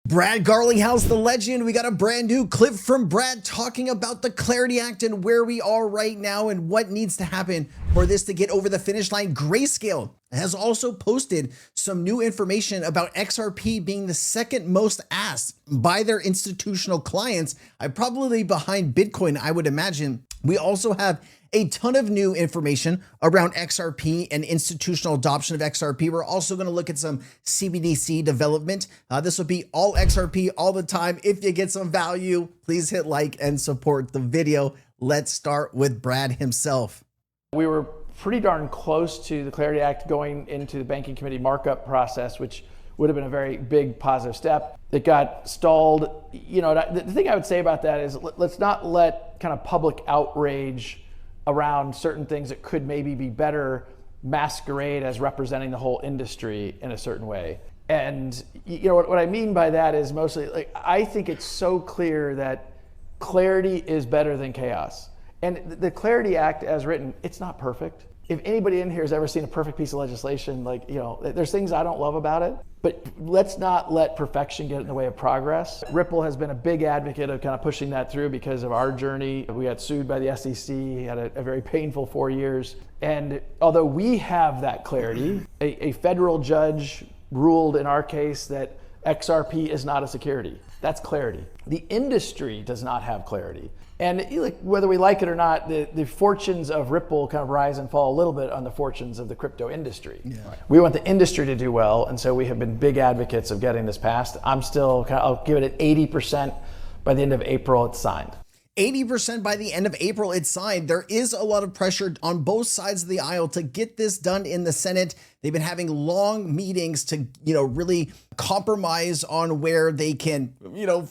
Brad Garlinghouse, the legend. We got a brand new clip from Brad talking about the Clarity Act and where we are right now and what needs to happen for this to get over the finish line. Grayscale has also posted some new information about XRP being the second most asked by their institutional clients. I'm probably behind Bitcoin, I would imagine. We also have a ton of new information around XRP and institutional adoption of XRP. We're also going to look at some CBDC development. This will be all XRP all the time. If you get some value, please hit like and support the video. Let's start with Brad himself. We were pretty darn close to the Clarity Act going into the banking committee markup process, which would have been a very big positive step. It got stalled. You know, the thing I would say about that is let's not let kind of public outrage around certain things that could maybe be better masquerade as representing the whole industry in a certain way. And you know what I mean by that is mostly like I think it's so clear that clarity is better than chaos. And the Clarity Act as written, it's not perfect. If anybody in here has ever seen a perfect piece of legislation, like, you know, there's things I don't love about it, but let's not let perfection get in the way of progress. Ripple has been a big advocate of kind of pushing that through because of our journey. We got sued by the SEC, had a very painful 4 years. And although we have that clarity, a federal judge ruled in our case that XRP is not a security. That's clarity. The industry does not have clarity. And whether we like it or not, the fortunes of Ripple kind of rise and fall a little bit on the fortunes of the crypto industry. Yeah. We want the industry to do well, and so we have been big advocates of getting this passed. I'll give it an 80% by the end of April, it's signed. 80% by the end of April, it's signed. There is a lot of pressure on both sides of the aisle to get this done in the Senate. They've been having long meetings to, really compromise on where they can,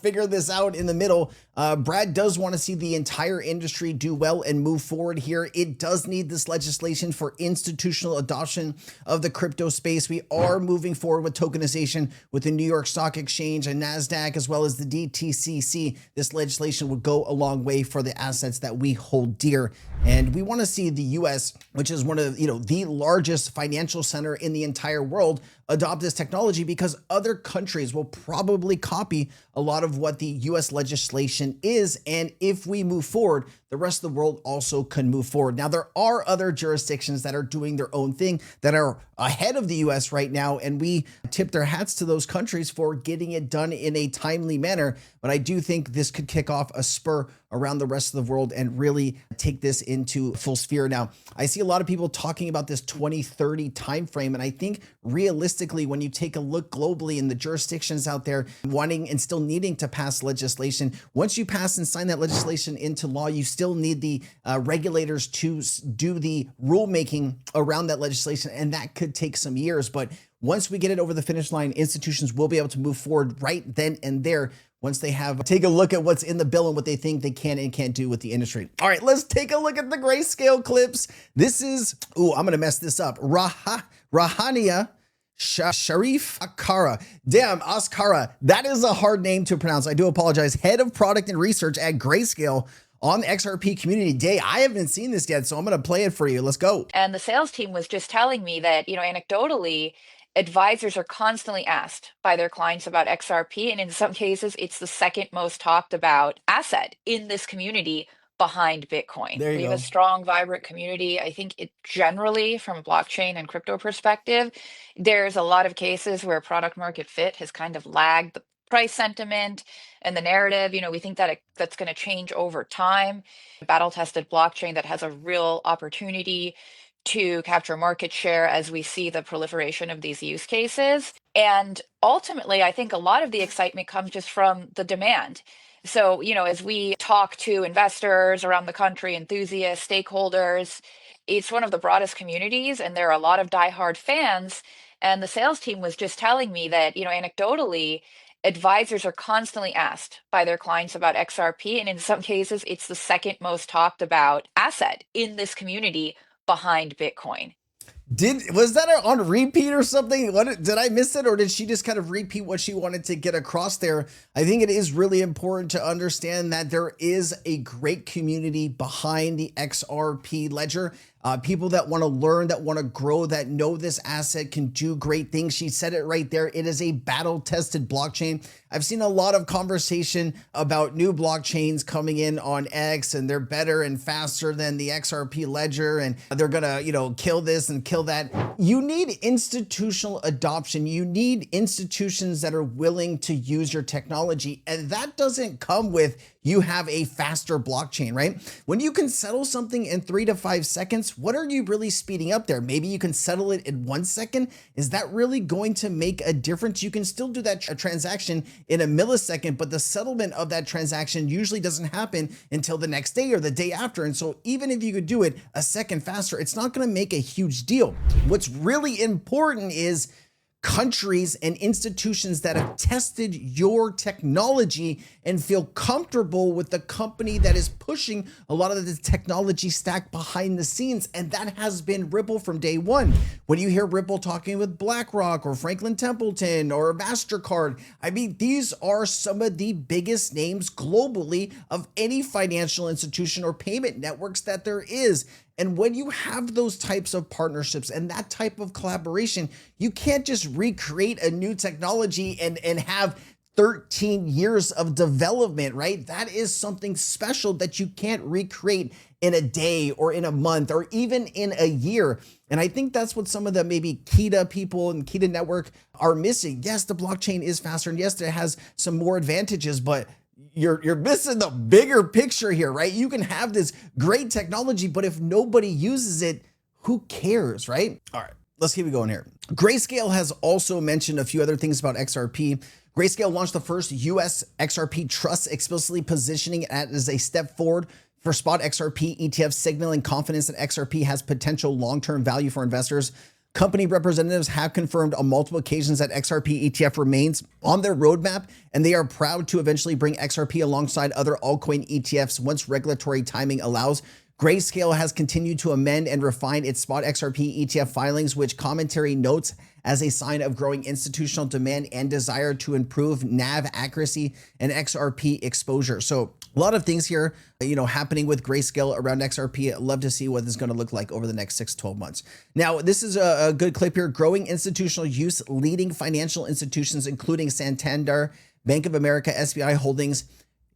figure this out in the middle. Brad does want to see the entire industry do well and move forward here. It does need this legislation for institutional adoption of the crypto space. We are moving forward with tokenization with the New York Stock Exchange and NASDAQ, as well as the DTCC. This legislation would go a long way for the assets that we hold dear. And we want to see the US, which is one of, the largest financial center in the entire world, adopt this technology because other countries will probably copy a lot of what the US legislation is. And if we move forward, the rest of the world also can move forward. Now, there are other jurisdictions that are doing their own thing that are ahead of the US right now, and we tip their hats to those countries for getting it done in a timely manner. But I do think this could kick off a spur around the rest of the world and really take this into full sphere. Now, I see a lot of people talking about this 2030 timeframe, and I think realistically, when you take a look globally in the jurisdictions out there wanting and still needing to pass legislation, once you pass and sign that legislation into law, you still need the regulators to do the rulemaking around that legislation, and that could take some years. But once we get it over the finish line, institutions will be able to move forward right then and there once they have take a look at what's in the bill and what they think they can and can't do with the industry. All right, let's take a look at the Grayscale clips. This is, I'm going to mess this up. Rahania Sharif Akara. Damn, Askara. That is a hard name to pronounce. I do apologize. Head of product and research at Grayscale on the XRP Community Day. I haven't seen this yet, so I'm going to play it for you. Let's go. And the sales team was just telling me that, anecdotally, advisors are constantly asked by their clients about XRP. And in some cases, it's the second most talked about asset in this community behind Bitcoin. We have a strong, vibrant community. I think it generally, from a blockchain and crypto perspective, there's a lot of cases where product market fit has kind of lagged the price sentiment and the narrative. We think that that's going to change over time. Battle-tested blockchain that has a real opportunity to capture market share as we see the proliferation of these use cases. And ultimately, I think a lot of the excitement comes just from the demand. So, as we talk to investors around the country, enthusiasts, stakeholders, it's one of the broadest communities, and there are a lot of diehard fans. And the sales team was just telling me that, anecdotally, advisors are constantly asked by their clients about XRP. And in some cases, it's the second most talked about asset in this community behind Bitcoin. Was that on repeat or something? Did I miss it, or did she just kind of repeat what she wanted to get across there? I think it is really important to understand that there is a great community behind the XRP ledger. people that want to learn, that want to grow, that know this asset can do great things. She said it right there. It is a battle-tested blockchain. I've seen a lot of conversation about new blockchains coming in on X, and they're better and faster than the XRP ledger, and they're gonna, kill this and kill that. You need institutional adoption. You need institutions that are willing to use your technology, and that doesn't come with you have a faster blockchain, right? When you can settle something in 3 to 5 seconds, what are you really speeding up there? Maybe you can settle it in 1 second. Is that really going to make a difference? You can still do that transaction in a millisecond, but the settlement of that transaction usually doesn't happen until the next day or the day after. And so even if you could do it a second faster, it's not going to make a huge deal. What's really important is countries and institutions that have tested your technology and feel comfortable with the company that is pushing a lot of the technology stack behind the scenes. And that has been Ripple from day one. When you hear Ripple talking with BlackRock or Franklin Templeton or MasterCard, I mean, these are some of the biggest names globally of any financial institution or payment networks that there is. And when you have those types of partnerships and that type of collaboration, you can't just recreate a new technology and have 13 years of development, right? That is something special that you can't recreate in a day or in a month or even in a year. And I think that's what some of the maybe KEDA people and KEDA network are missing. Yes, the blockchain is faster, and yes, it has some more advantages, but you're missing the bigger picture here, right? You can have this great technology, but if nobody uses it, who cares, right? All right, let's keep it going here. Grayscale has also mentioned a few other things about XRP. Grayscale launched the first US XRP trust, explicitly positioning it as a step forward for spot XRP ETF, signaling confidence that XRP has potential long-term value for investors. Company representatives have confirmed on multiple occasions that XRP ETF remains on their roadmap, and they are proud to eventually bring XRP alongside other altcoin ETFs once regulatory timing allows. Grayscale has continued to amend and refine its spot XRP ETF filings, which commentary notes as a sign of growing institutional demand and desire to improve NAV accuracy and XRP exposure. So a lot of things here, happening with Grayscale around XRP. I'd love to see what this is going to look like over the next 6 to 12 months. Now, this is a good clip here. Growing institutional use, leading financial institutions, including Santander, Bank of America, SBI Holdings,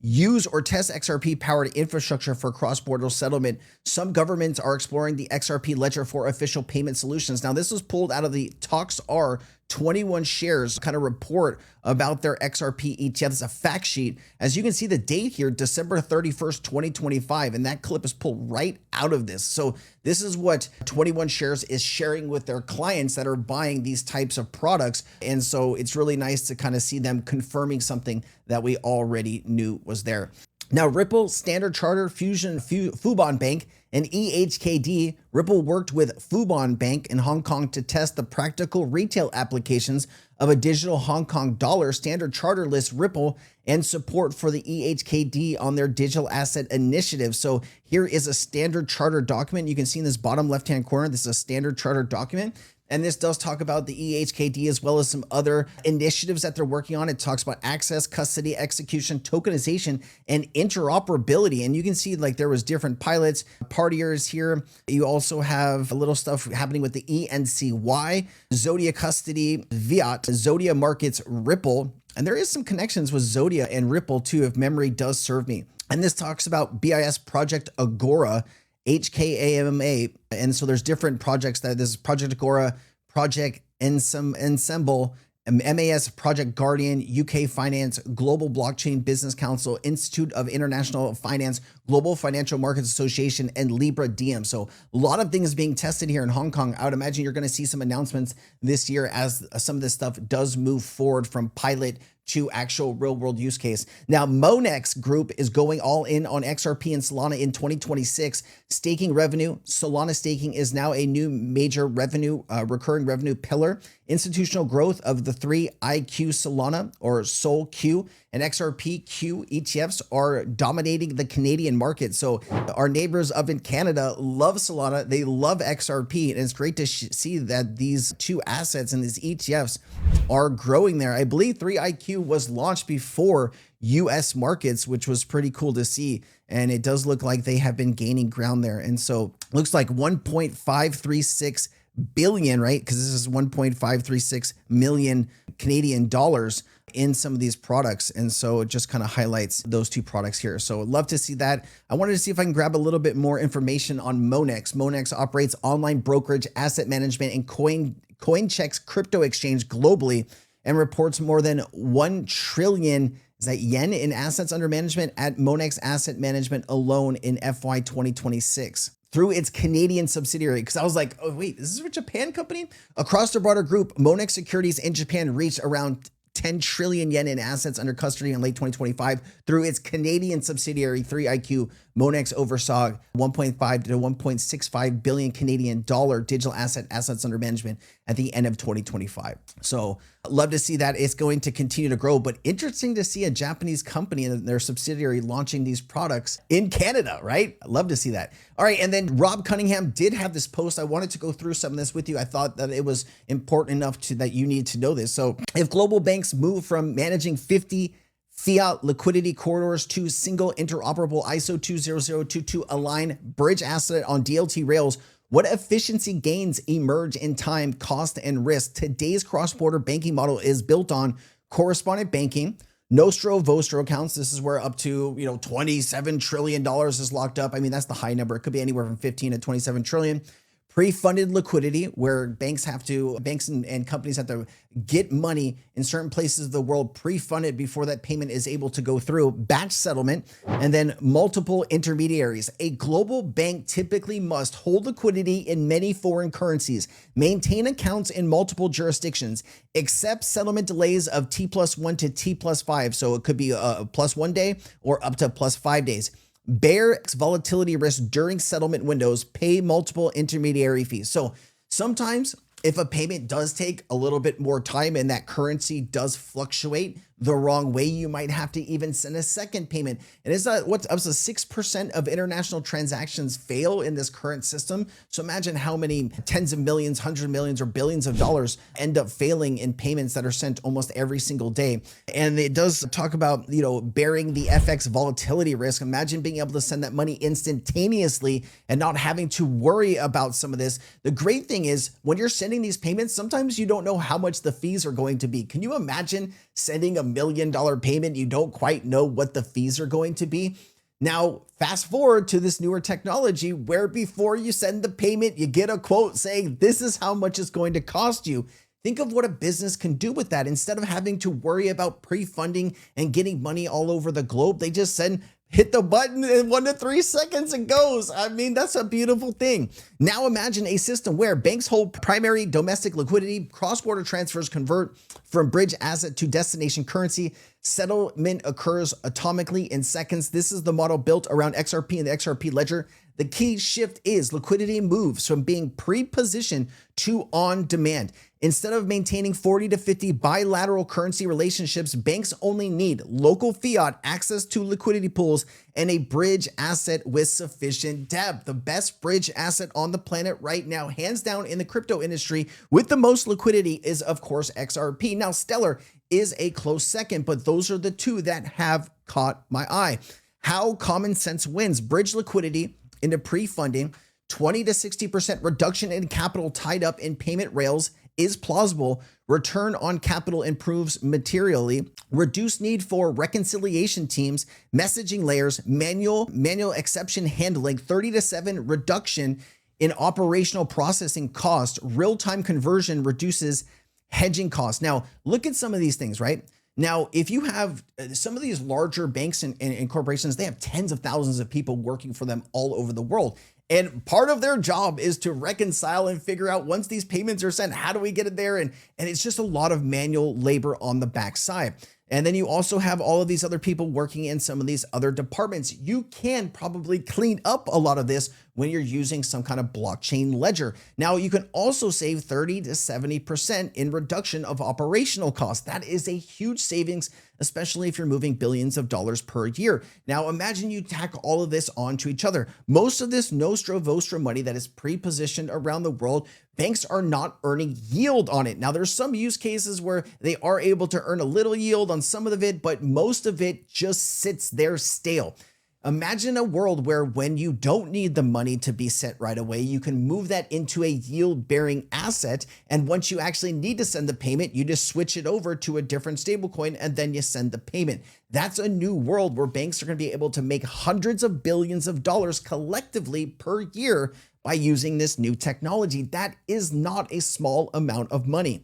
use or test XRP-powered infrastructure for cross-border settlement. Some governments are exploring the XRP ledger for official payment solutions. Now, this was pulled out of the Talks.R 21 shares kind of report about their XRP ETF. It's a fact sheet. As you can see the date here, December 31st, 2025, and that clip is pulled right out of this. So this is what 21 shares is sharing with their clients that are buying these types of products. And so it's really nice to kind of see them confirming something that we already knew was there. Now, Ripple, Standard Chartered, Fusion, Fubon Bank, and EHKD, Ripple worked with Fubon Bank in Hong Kong to test the practical retail applications of a digital Hong Kong dollar. Standard Chartered lists Ripple and support for the EHKD on their digital asset initiative. So here is a Standard Chartered document. You can see in this bottom left-hand corner, this is a Standard Chartered document. And this does talk about the EHKD as well as some other initiatives that they're working on. It talks about access, custody, execution, tokenization, and interoperability. And you can see like there was different pilots, partiers here. You also have a little stuff happening with the ENCY, Zodia Custody, Viat, Zodia Markets, Ripple. And there is some connections with Zodia and Ripple too, if memory does serve me. And this talks about BIS Project Agora, HKAMA. And so there's different projects that this is Project Agora, Project Ensemble, MAS, Project Guardian, UK Finance, Global Blockchain Business Council, Institute of International Finance, Global Financial Markets Association, and Libra Diem. So a lot of things being tested here in Hong Kong. I would imagine you're going to see some announcements this year as some of this stuff does move forward from pilot to actual real world use case. Now, Monex Group is going all in on XRP and Solana in 2026. Staking revenue, Solana staking is now a new major revenue, recurring revenue pillar. Institutional growth of the 3 IQ Solana or Sol Q and XRP Q ETFs are dominating the Canadian market. So our neighbors up in Canada love Solana. They love XRP. And it's great to see that these two assets and these ETFs are growing there. I believe 3 IQ 3IQ was launched before US markets, which was pretty cool to see. And it does look like they have been gaining ground there. And so looks like 1.536 billion, right? Because this is 1.536 million Canadian dollars in some of these products. And so it just kind of highlights those two products here. So I'd love to see that. I wanted to see if I can grab a little bit more information on Monex. Monex operates online brokerage, asset management, and Coincheck's crypto exchange globally and reports more than 1 trillion yen in assets under management at Monex Asset Management alone in FY 2026. Through its Canadian subsidiary. Because I was like, oh wait, this is a Japan company? Across the broader group, Monex Securities in Japan reached around 10 trillion yen in assets under custody in late 2025 through its Canadian subsidiary 3IQ. Monex oversaw 1.5 to 1.65 billion Canadian dollar digital assets under management at the end of 2025. So love to see that it's going to continue to grow, but interesting to see a Japanese company and their subsidiary launching these products in Canada, right? Love to see that. All right. And then Rob Cunningham did have this post. I wanted to go through some of this with you. I thought that it was important enough that you need to know this. So if global banks move from managing 50 fiat liquidity corridors to single interoperable ISO 20022 align bridge asset on DLT rails, what efficiency gains emerge in time, cost, and risk? Today's cross-border banking model is built on correspondent banking, Nostro Vostro accounts. This is where up to $27 trillion is locked up. I mean, that's the high number. It could be anywhere from 15 to 27 trillion. Pre-funded liquidity, where banks and companies have to get money in certain places of the world pre-funded before that payment is able to go through. Batch settlement, and then multiple intermediaries. A global bank typically must hold liquidity in many foreign currencies, maintain accounts in multiple jurisdictions, accept settlement delays of T+1 to T+5. So it could be a +1 day or up to +5 days. Bear volatility risk during settlement windows, pay multiple intermediary fees. So sometimes if a payment does take a little bit more time and that currency does fluctuate the wrong way, you might have to even send a second payment. And it's what's up to 6% of international transactions fail in this current system. So imagine how many tens of millions, hundreds of millions, or billions of dollars end up failing in payments that are sent almost every single day. And it does talk about, bearing the FX volatility risk. Imagine being able to send that money instantaneously and not having to worry about some of this. The great thing is when you're sending these payments, sometimes you don't know how much the fees are going to be. Can you imagine sending $1 million payment? You don't quite know what the fees are going to be. Now, fast forward to this newer technology where before you send the payment, you get a quote saying, this is how much it's going to cost you. Think of what a business can do with that. Instead of having to worry about pre-funding and getting money all over the globe, they just hit the button in 1 to 3 seconds it goes. I mean, that's a beautiful thing. Now imagine a system where banks hold primary domestic liquidity, cross-border transfers convert from bridge asset to destination currency, settlement occurs atomically in seconds. This is the model built around XRP and the XRP ledger. The key shift is liquidity moves from being pre-positioned to on demand. Instead of maintaining 40 to 50 bilateral currency relationships, banks only need local fiat, access to liquidity pools, and a bridge asset with sufficient depth. The best bridge asset on the planet right now, hands down in the crypto industry with the most liquidity, is of course XRP. Now, Stellar is a close second, but those are the two that have caught my eye. How common sense wins. Bridge liquidity into pre-funding, 20 to 60% reduction in capital tied up in payment rails is plausible. Return on capital improves materially. Reduced need for reconciliation teams, messaging layers, manual exception handling, 30 to 7 reduction in operational processing cost. Real-time conversion reduces hedging costs. Now, look at some of these things, right? Now, if you have some of these larger banks and corporations, they have tens of thousands of people working for them all over the world. And part of their job is to reconcile and figure out once these payments are sent, how do we get it there? And it's just a lot of manual labor on the backside. And then you also have all of these other people working in some of these other departments. You can probably clean up a lot of this when you're using some kind of blockchain ledger. Now, you can also save 30 to 70% in reduction of operational costs. That is a huge savings especially if you're moving billions of dollars per year. Now, imagine you tack all of this onto each other. Most of this Nostra Vostra money that is pre-positioned around the world, banks are not earning yield on it. Now, there's some use cases where they are able to earn a little yield on some of it, but most of it just sits there stale. Imagine a world where when you don't need the money to be sent right away, you can move that into a yield-bearing asset. And once you actually need to send the payment, you just switch it over to a different stablecoin and then you send the payment. That's a new world where banks are going to be able to make hundreds of billions of dollars collectively per year by using this new technology. That is not a small amount of money.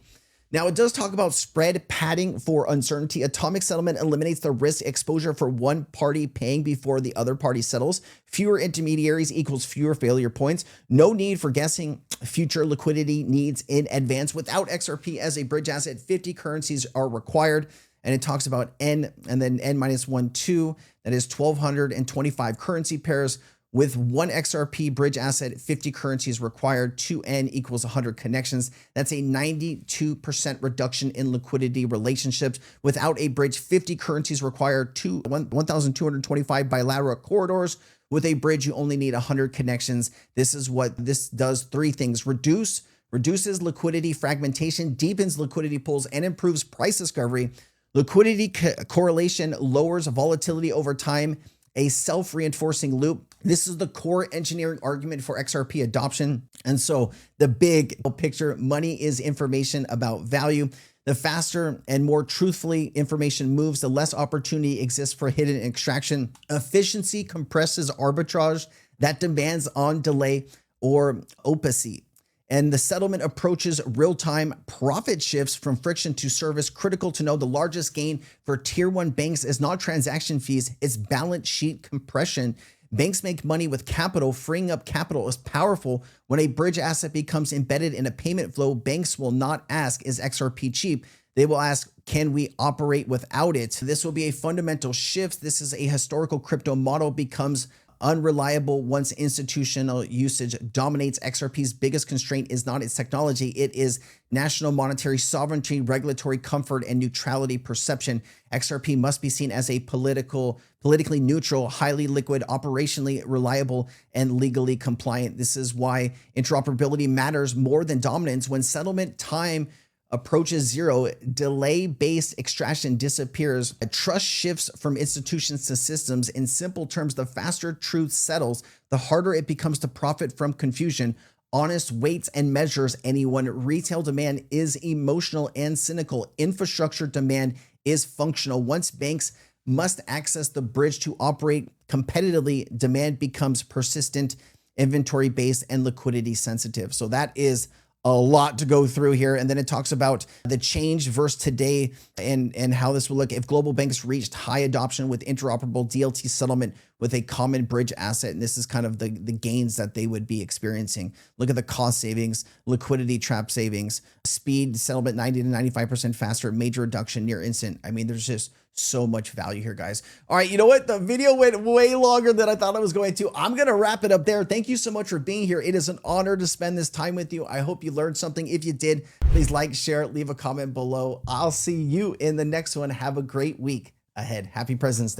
Now, it does talk about spread padding for uncertainty. Atomic settlement eliminates the risk exposure for one party paying before the other party settles. Fewer intermediaries equals fewer failure points. No need for guessing future liquidity needs in advance. Without XRP as a bridge asset, 50 currencies are required. And it talks about N and then N minus 1, 2. That is 1,225 currency pairs. With one XRP bridge asset, 50 currencies required, 2N equals 100 connections. That's a 92% reduction in liquidity relationships. Without a bridge, 50 currencies required, 1,225 bilateral corridors. With a bridge, you only need 100 connections. This is what this does: three things: reduces liquidity fragmentation, deepens liquidity pools, and improves price discovery. Liquidity correlation lowers volatility over time, a self-reinforcing loop. This is the core engineering argument for XRP adoption. And so the big picture: money is information about value. The faster and more truthfully information moves, the less opportunity exists for hidden extraction. Efficiency compresses arbitrage that demands on delay or opacity. And the settlement approaches real-time. Profit shifts from friction to service. Critical to know: the largest gain for tier 1 banks is not transaction fees, it's balance sheet compression. Banks make money with capital. Freeing up capital is powerful. When a bridge asset becomes embedded in a payment flow, banks will not ask, is XRP cheap? They will ask, can we operate without it? This will be a fundamental shift. This is a historical crypto model becomes unreliable once institutional usage dominates. XRP's biggest constraint is not its technology, it is national monetary sovereignty, regulatory comfort, and neutrality perception. XRP must be seen as a politically neutral, highly liquid, operationally reliable, and legally compliant. This is why interoperability matters more than dominance. When settlement time approaches zero, delay-based extraction disappears. Trust shifts from institutions to systems. In simple terms, the faster truth settles, the harder it becomes to profit from confusion. Honest weights and measures anyone. Retail demand is emotional and cynical. Infrastructure demand is functional. Once banks must access the bridge to operate competitively, demand becomes persistent, inventory-based, and liquidity sensitive. So that is a lot to go through here. And then it talks about the change versus today and how this will look if global banks reached high adoption with interoperable DLT settlement with a common bridge asset. And this is kind of the gains that they would be experiencing. Look at the cost savings, liquidity trap savings, speed, settlement 90 to 95% faster, major reduction near instant. I mean, there's just so much value here, guys. All right, you know what? The video went way longer than I thought it was going to. I'm going to wrap it up there. Thank you so much for being here. It is an honor to spend this time with you. I hope you learned something. If you did, please like, share, leave a comment below. I'll see you in the next one. Have a great week ahead. Happy President's Day.